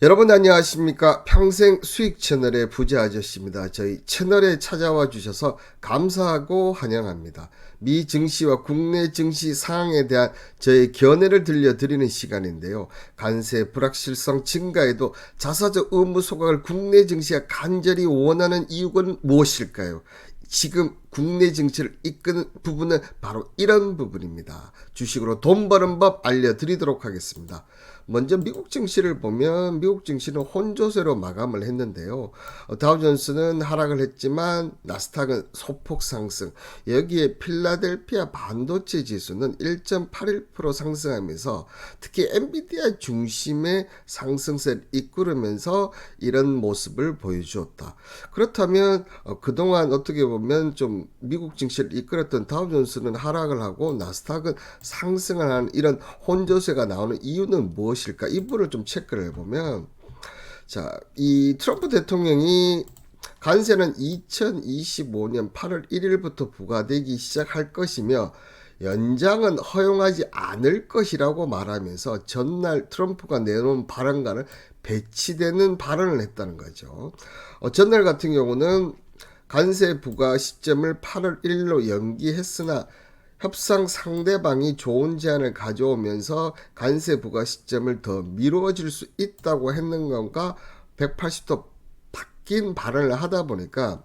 여러분 안녕하십니까? 평생 수익 채널의 부자 아저씨입니다. 저희 채널에 찾아와 주셔서 감사하고 환영합니다. 미 증시와 국내 증시 상황에 대한 저의 견해를 들려드리는 시간인데요. 관세 불확실성 증가에도 자사적 의무 소각을 국내 증시가 간절히 원하는 이유가 무엇일까요? 지금 국내 증시를 이끄는 부분은 바로 이런 부분입니다. 주식으로 돈 버는 법 알려드리도록 하겠습니다. 먼저 미국 증시를 보면 미국 증시는 혼조세로 마감을 했는데요. 다우존스는 하락을 했지만 나스닥은 소폭 상승. 여기에 필라델피아 반도체 지수는 1.81% 상승하면서 특히 엔비디아 중심의 상승세를 이끌으면서 이런 모습을 보여주었다. 그렇다면 그동안 어떻게 보면 좀 미국 증시를 이끌었던 다우존스는 하락을 하고 나스닥은 상승을 하는 이런 혼조세가 나오는 이유는 무엇일까? 이 부분을 좀 체크를 해보면 자, 이 트럼프 대통령이 관세는 2025년 8월 1일부터 부과되기 시작할 것이며 연장은 허용하지 않을 것이라고 말하면서 전날 트럼프가 내놓은 발언과는 배치되는 발언을 했다는 거죠. 전날 같은 경우는 관세 부과 시점을 8월 1일로 연기했으나 협상 상대방이 좋은 제안을 가져오면서 관세 부과 시점을 더 미뤄질 수 있다고 했는 것과 180도 바뀐 발언을 하다 보니까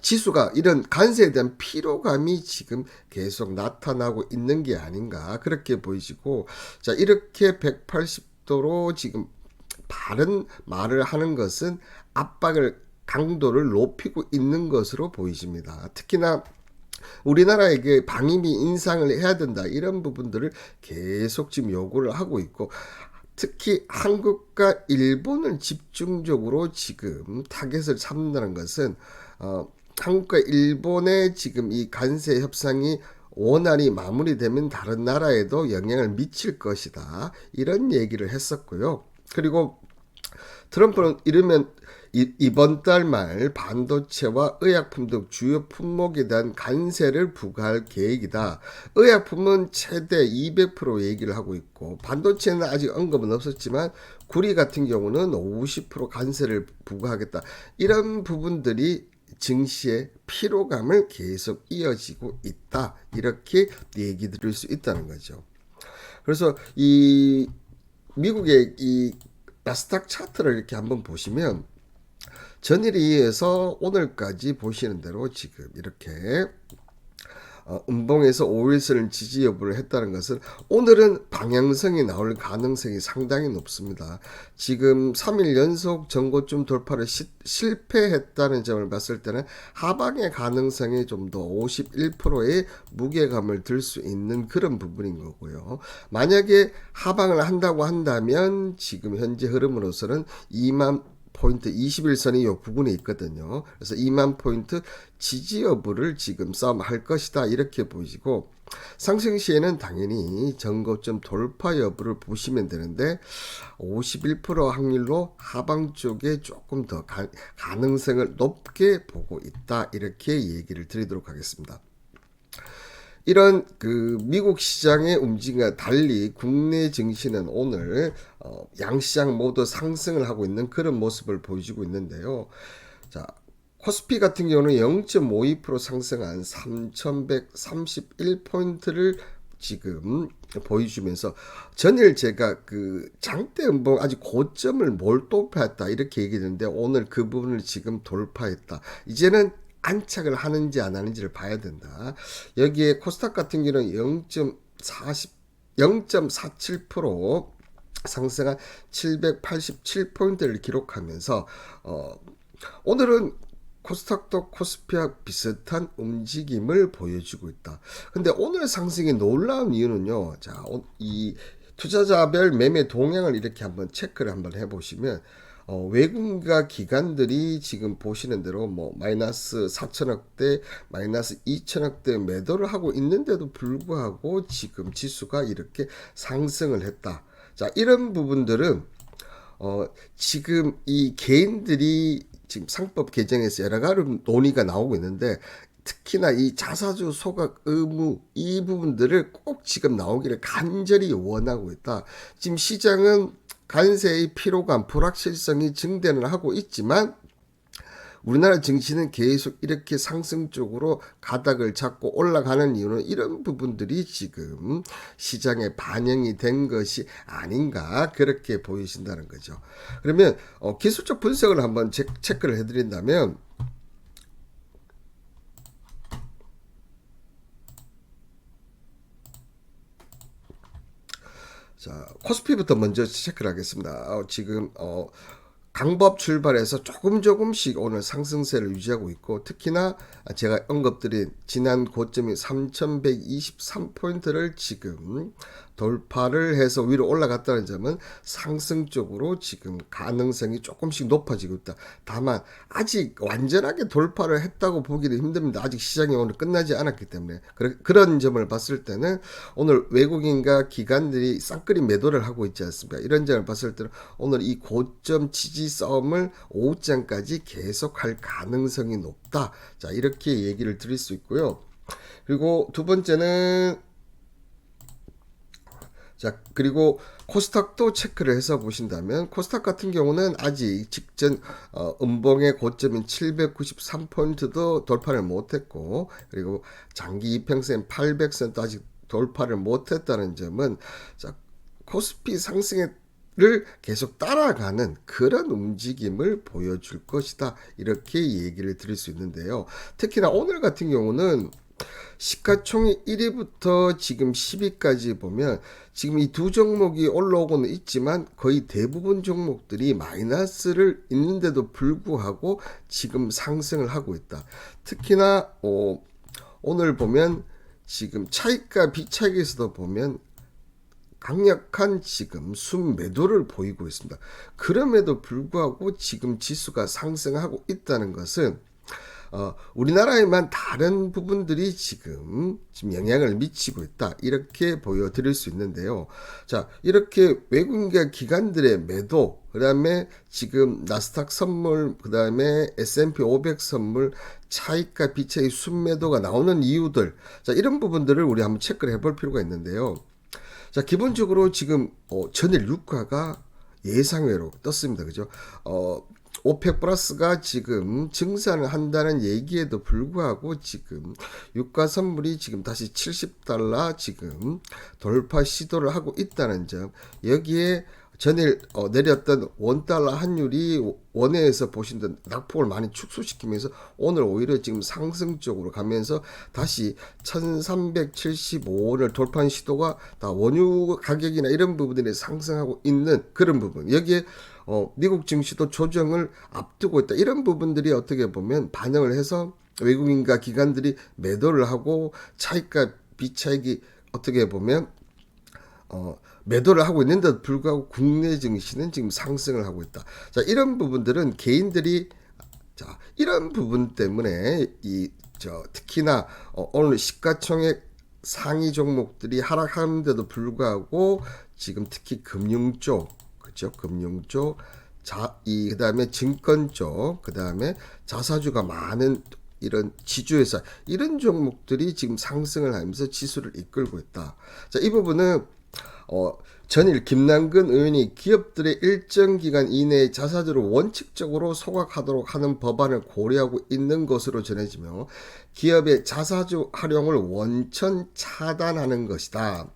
지수가 이런 관세에 대한 피로감이 지금 계속 나타나고 있는 게 아닌가 그렇게 보이시고, 자, 이렇게 180도로 지금 바른 말을 하는 것은 압박을 강도를 높이고 있는 것으로 보이십니다. 특히나 우리나라에게 방위비 인상을 해야 된다 이런 부분들을 계속 지금 요구를 하고 있고, 특히 한국과 일본을 집중적으로 지금 타겟을 잡는다는 것은 한국과 일본의 지금 이 관세 협상이 원활히 마무리되면 다른 나라에도 영향을 미칠 것이다 이런 얘기를 했었고요. 그리고 트럼프는 이르면 이번 달 말 반도체와 의약품 등 주요 품목에 대한 관세를 부과할 계획이다. 의약품은 최대 200% 얘기를 하고 있고 반도체는 아직 언급은 없었지만 구리 같은 경우는 50% 관세를 부과하겠다. 이런 부분들이 증시의 피로감을 계속 이어지고 있다. 이렇게 얘기 드릴 수 있다는 거죠. 그래서 이 미국의 이 나스닥 차트를 이렇게 한번 보시면 전일에 의해서 오늘까지 보시는 대로 지금 이렇게 음봉에서 5일선을 지지 여부를 했다는 것은 오늘은 방향성이 나올 가능성이 상당히 높습니다. 지금 3일 연속 전고점 돌파를 실패했다는 점을 봤을 때는 하방의 가능성이 좀 더 51%의 무게감을 들 수 있는 그런 부분인 거고요. 만약에 하방을 한다고 한다면 지금 현재 흐름으로서는 2만 포인트 21선이 이 부분에 있거든요. 그래서 2만 포인트 지지 여부를 지금 싸움할 것이다 이렇게 보이시고, 상승 시에는 당연히 전고점 돌파 여부를 보시면 되는데 51% 확률로 하방 쪽에 조금 더 가능성을 높게 보고 있다 이렇게 얘기를 드리도록 하겠습니다. 이런 그 미국 시장의 움직임과 달리 국내 증시는 오늘 양시장 모두 상승을 하고 있는 그런 모습을 보여주고 있는데요. 자, 코스피 같은 경우는 0.52% 상승한 3,131포인트를 지금 보여주면서 전일 제가 그 장대 음봉 아직 고점을 몰도했다 이렇게 얘기했는데 오늘 그 부분을 지금 돌파했다. 이제는 안착을 하는지 안 하는지를 봐야 된다. 여기에 코스닥 같은 경우는 0.47% 상승한 787포인트를 기록하면서 오늘은 코스닥도 코스피와 비슷한 움직임을 보여주고 있다. 근데 오늘 상승이 놀라운 이유는요. 자, 이 투자자별 매매 동향을 이렇게 한번 체크를 한번 해보시면 외국인과 기관들이 지금 보시는 대로 뭐 마이너스 4천억대, 마이너스 2천억대 매도를 하고 있는데도 불구하고 지금 지수가 이렇게 상승을 했다. 자, 이런 부분들은 지금 이 개인들이 지금 상법 개정에서 여러 가지 논의가 나오고 있는데 특히나 이 자사주 소각 의무 이 부분들을 꼭 지금 나오기를 간절히 원하고 있다. 지금 시장은 관세의 피로감, 불확실성이 증대는 하고 있지만 우리나라 증시는 계속 이렇게 상승 쪽으로 가닥을 잡고 올라가는 이유는 이런 부분들이 지금 시장에 반영이 된 것이 아닌가 그렇게 보이신다는 거죠. 그러면 기술적 분석을 한번 체크를 해드린다면 자, 코스피부터 먼저 체크를 하겠습니다. 지금 강법 출발해서 조금씩 오늘 상승세를 유지하고 있고, 특히나 제가 언급드린 지난 고점이 3123포인트를 지금 돌파를 해서 위로 올라갔다는 점은 상승 쪽으로 지금 가능성이 조금씩 높아지고 있다. 다만 아직 완전하게 돌파를 했다고 보기는 힘듭니다. 아직 시장이 오늘 끝나지 않았기 때문에. 그런 점을 봤을 때는 오늘 외국인과 기관들이 쌍끌이 매도를 하고 있지 않습니까? 이런 점을 봤을 때는 오늘 이 고점 지지 싸움을 오후장까지 계속할 가능성이 높다. 자, 이렇게 얘기를 드릴 수 있고요. 그리고 두 번째는 자, 그리고 코스닥도 체크를 해서 보신다면 코스닥 같은 경우는 아직 직전 음봉의 고점인 793포인트도 돌파를 못했고, 그리고 장기 이평선 800선도 아직 돌파를 못했다는 점은 자, 코스피 상승을 계속 따라가는 그런 움직임을 보여줄 것이다, 이렇게 얘기를 드릴 수 있는데요. 특히나 오늘 같은 경우는 시가총액 1위부터 지금 10위까지 보면 지금 이 두 종목이 올라오고는 있지만 거의 대부분 종목들이 마이너스를 있는데도 불구하고 지금 상승을 하고 있다. 특히나 오늘 보면 지금 차익과 비차익에서도 보면 강력한 지금 순매도를 보이고 있습니다. 그럼에도 불구하고 지금 지수가 상승하고 있다는 것은 우리나라에만 다른 부분들이 지금 영향을 미치고 있다, 이렇게 보여드릴 수 있는데요. 자, 이렇게 외국인과 기관들의 매도, 그 다음에 지금 나스닥 선물, 그 다음에 S&P 500 선물 차익과 비차익 순매도가 나오는 이유들, 자, 이런 부분들을 우리 한번 체크를 해볼 필요가 있는데요. 자, 기본적으로 지금 전일 유가가 예상외로 떴습니다. 그죠? 오펙 플러스가 지금 증산을 한다는 얘기에도 불구하고 지금 유가 선물이 지금 다시 70달러 지금 돌파 시도를 하고 있다는 점, 여기에 전일 내렸던 원달러 환율이 원외에서 보신 듯 낙폭을 많이 축소시키면서 오늘 오히려 지금 상승 쪽으로 가면서 다시 1375원을 돌파한 시도가 다 원유 가격이나 이런 부분들이 상승하고 있는 그런 부분, 여기에 미국 증시도 조정을 앞두고 있다, 이런 부분들이 어떻게 보면 반영을 해서 외국인과 기관들이 매도를 하고 차익과 비차익이 어떻게 보면 매도를 하고 있는데도 불구하고 국내 증시는 지금 상승을 하고 있다. 자, 이런 부분들은 개인들이 이런 부분 때문에 특히나 오늘 시가총액 상위 종목들이 하락하는데도 불구하고 지금 특히 금융 쪽, 그렇죠? 금융 쪽, 그다음에 증권 쪽, 그다음에 자사주가 많은 이런 지주회사, 이런 종목들이 지금 상승을 하면서 지수를 이끌고 있다. 자, 이 부분은 전일 김남근 의원이 기업들의 일정 기간 이내에 자사주를 원칙적으로 소각하도록 하는 법안을 고려하고 있는 것으로 전해지며 기업의 자사주 활용을 원천 차단하는 것이다.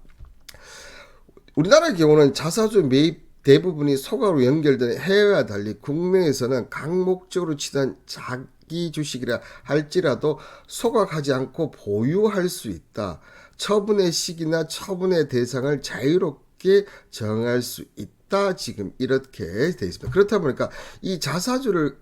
우리나라의 경우는 자사주 매입 대부분이 소각으로 연결된 해외와 달리 국내에서는 강목적으로 취득한 자기 주식이라 할지라도 소각하지 않고 보유할 수 있다. 처분의 시기나 처분의 대상을 자유롭게 정할 수 있다. 지금 이렇게 되어 있습니다. 그렇다 보니까 이 자사주를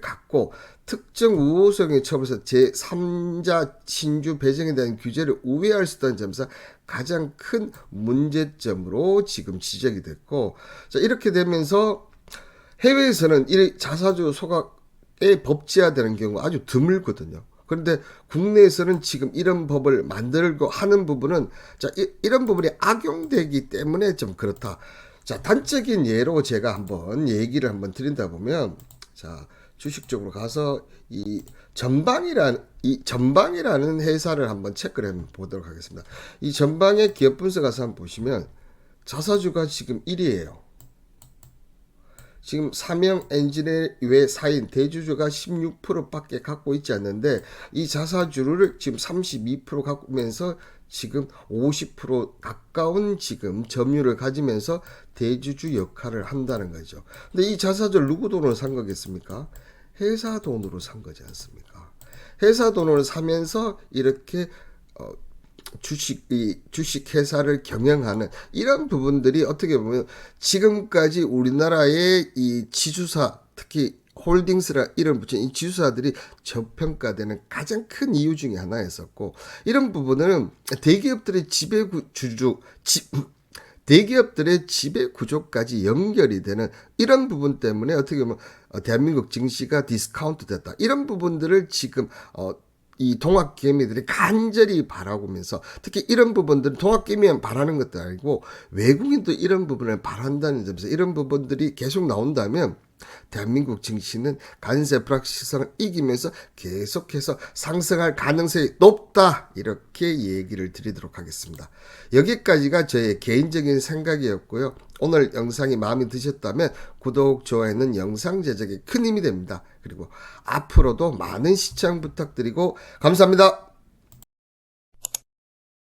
갖고 특정 우호성의 처분에서 제3자 친주 배정에 대한 규제를 우회할 수 있다는 점에서 가장 큰 문제점으로 지금 지적이 됐고, 자, 이렇게 되면서 해외에서는 이 자사주 소각에 법제화되는 경우가 아주 드물거든요. 그런데 국내에서는 지금 이런 법을 만들고 하는 부분은 이런 부분이 악용되기 때문에 좀 그렇다. 자, 단적인 예로 제가 한번 얘기를 한번 드린다 보면, 자, 주식 쪽으로 가서 이 전방이라는 회사를 한번 체크를 한번 보도록 하겠습니다. 이 전방의 기업 분석 가서 한번 보시면 자사주가 지금 1위예요. 지금 사명 엔지니어 외 사인 대주주가 16%밖에 갖고 있지 않는데 이 자사주를 지금 32% 갖고 면서 지금 50% 가까운 지금 점유율을 가지면서 대주주 역할을 한다는 거죠. 근데 이 자사주를 누구 돈으로 산 거겠습니까? 회사 돈으로 산 거지 않습니까? 회사 돈으로 사면서 이렇게 주식 회사를 경영하는 이런 부분들이 어떻게 보면 지금까지 우리나라의 이 지주사 특히 홀딩스라 이름 붙인 이 지주사들이 저평가되는 가장 큰 이유 중에 하나였었고 이런 부분은 대기업들의 대기업들의 지배 구조까지 연결이 되는 이런 부분 때문에 어떻게 보면 대한민국 증시가 디스카운트 됐다. 이런 부분들을 지금 이 동학개미들이 간절히 바라보면서 특히 이런 부분들은 동학개미만 바라는 것도 아니고 외국인도 이런 부분을 바란다는 점에서 이런 부분들이 계속 나온다면 대한민국 증시는 관세 불확실성을 이기면서 계속해서 상승할 가능성이 높다 이렇게 얘기를 드리도록 하겠습니다. 여기까지가 저의 개인적인 생각이었고요. 오늘 영상이 마음에 드셨다면 구독, 좋아요는 영상 제작에 큰 힘이 됩니다. 그리고 앞으로도 많은 시청 부탁드리고 감사합니다.